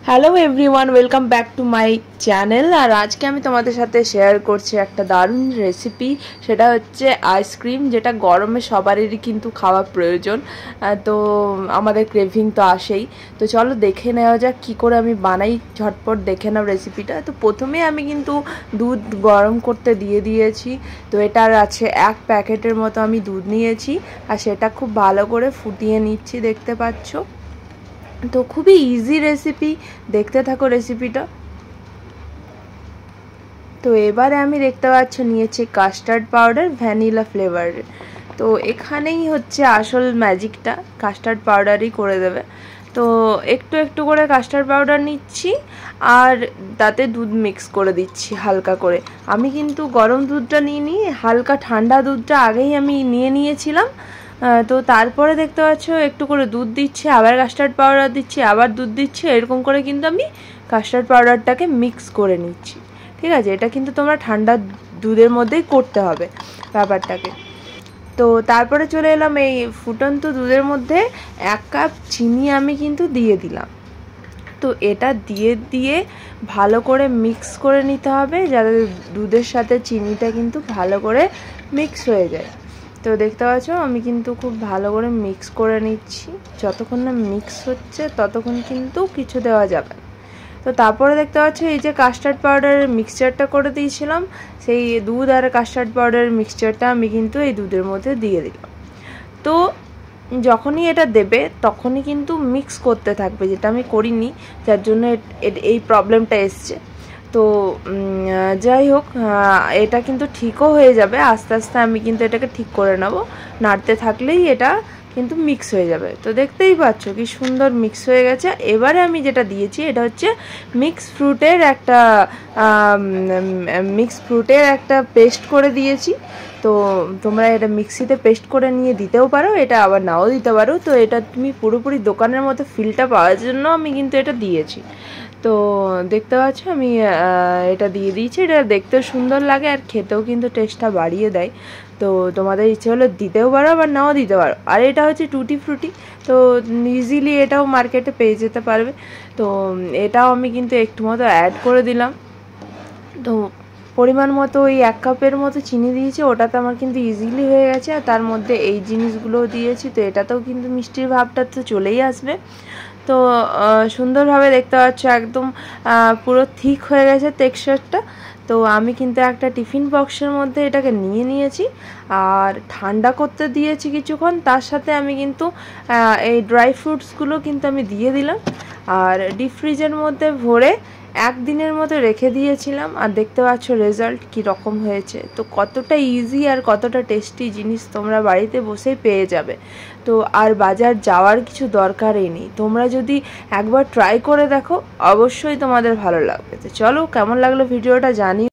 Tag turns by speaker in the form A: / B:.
A: Hello everyone, welcome back to my channel. আর আজকে আমি তোমাদের সাথে শেয়ার করছি একটা দারুণ রেসিপি। সেটা হচ্ছে আইসক্রিম, যেটা গরমে সবারই কিন্তু খাওয়া প্রয়োজন। তো আমাদের ক্রেভিং তো আসেই। তো চলো দেখে নেওয়া যাক কী করে আমি বানাই। ঝটপট দেখে নাও রেসিপিটা। তো প্রথমে আমি কিন্তু দুধ গরম করতে দিয়ে দিয়েছি। তো এটার আছে 1 প্যাকেটের মতো আমি দুধ নিয়েছি, আর সেটা খুব ভালো করে ফুটিয়ে নিচ্ছি, দেখতে পাচ্ছ। তো খুবই ইজি রেসিপি, দেখতে থাকো রেসিপিটা। তো এবারে আমি দেখতে পাচ্ছ নিয়েছি কাস্টার্ড পাউডার ভ্যানিলা ফ্লেভারের। তো এখানেই হচ্ছে আসল ম্যাজিকটা, কাস্টার্ড পাউডারই করে দেবে। তো একটু একটু করে কাস্টার্ড পাউডার নিচ্ছি আর তাতে দুধ মিক্স করে দিচ্ছি হালকা করে। আমি কিন্তু গরম দুধটা নিইনি, হালকা ঠান্ডা দুধটা আগেই আমি নিয়েছিলাম। তো তারপরে দেখতে পাচ্ছ একটু করে দুধ দিচ্ছি, আবার কাস্টার্ড পাউডার দিচ্ছি, আবার দুধ দিচ্ছি, এরকম করে কিন্তু আমি কাস্টার্ড পাউডারটাকে মিক্স করে নিচ্ছি। ঠিক আছে, এটা কিন্তু তোমরা ঠান্ডা দুধের মধ্যেই করতে হবে ব্যাপারটাকে। তো তারপরে চলে এলাম এই ফুটন্ত দুধের মধ্যে 1 কাপ চিনি আমি কিন্তু দিয়ে দিলাম। তো এটা দিয়ে ভালো করে মিক্স করে নিতে হবে, যাতে দুধের সাথে চিনিটা কিন্তু ভালো করে মিক্স হয়ে যায়। তো দেখতে পাচ্ছ আমি কিন্তু খুব ভালো করে মিক্স করে নিচ্ছি। যতক্ষণ না মিক্স হচ্ছে ততক্ষণ কিন্তু কিছু দেওয়া যাবে না। তো তারপরে দেখতে পাচ্ছ এই যে কাস্টার্ড পাউডারের মিক্সচারটা করে দিয়েছিলাম, সেই দুধ আর কাস্টার্ড পাউডারের মিক্সচারটা আমি কিন্তু এই দুধের মধ্যে দিয়ে দিলাম। তো যখনই এটা দেবে তখনই কিন্তু মিক্স করতে থাকবে, যেটা আমি করিনি, যার জন্য এই প্রবলেমটা এসছে। তো যাই হোক, এটা কিন্তু ঠিকও হয়ে যাবে আস্তে আস্তে। আমি কিন্তু এটাকে ঠিক করে নেব, নাড়তে থাকলেই এটা কিন্তু মিক্স হয়ে যাবে। তো দেখতেই পাচ্ছ কি সুন্দর মিক্স হয়ে গেছে। এবারে আমি যেটা দিয়েছি এটা হচ্ছে মিক্স ফ্রুটের একটা পেস্ট করে দিয়েছি। তো তোমরা এটা মিক্সিতে পেস্ট করে নিয়ে দিতেও পারো, এটা আবার নাও দিতে পারো। তো এটা তুমি পুরোপুরি দোকানের মতো ফিলটা পাওয়ার জন্য আমি কিন্তু এটা দিয়েছি। তো দেখতে পাচ্ছ আমি এটা দিয়ে দিয়েছি। এটা দেখতেও সুন্দর লাগে আর খেতেও কিন্তু টেস্টটা বাড়িয়ে দেয়। তো তোমাদের ইচ্ছে হলে দিতেও পারো, আবার নাও দিতে পারো। আর এটা হচ্ছে টুটি ফ্রুটি, তো ইজিলি এটাও মার্কেটে পেয়ে যেতে পারবে। তো এটাও আমি কিন্তু একটু মতো অ্যাড করে দিলাম। তো পরিমাণ মতো ওই 1 কাপের মতো চিনি দিয়েছি, ওটাতে আমার কিন্তু ইজিলি হয়ে গেছে। আর তার মধ্যে এই জিনিসগুলোও দিয়েছি, তো এটাতেও কিন্তু মিষ্টির ভাবটা তো চলেই আসবে। তো সুন্দরভাবে দেখতে পাচ্ছ একদম পুরো ঠিক হয়ে গেছে টেক্সচারটা। তো আমি কিন্তু একটা টিফিন বক্সের মধ্যে এটাকে নিয়েছি আর ঠান্ডা করতে দিয়েছি কিছুক্ষণ। তার সাথে আমি কিন্তু এই ড্রাই ফ্রুটসগুলো কিন্তু আমি দিয়ে দিলাম আর ডিপ ফ্রিজের মধ্যে ভরে 1 দিনের মতো রেখে দিয়েছিলাম। আর দেখতে পাচ্ছ রেজাল্ট কি রকম হয়েছে। তো কতটা ইজি আর কতটা টেস্টি জিনিস তোমরা বাড়িতে বসেই পেয়ে যাবে। তো আর বাজার যাওয়ার কিছু দরকারই নেই। তোমরা যদি একবার ট্রাই করে দেখো অবশ্যই তোমাদের ভালো লাগবে। তো চলো, কেমন লাগলো ভিডিওটা জানিও।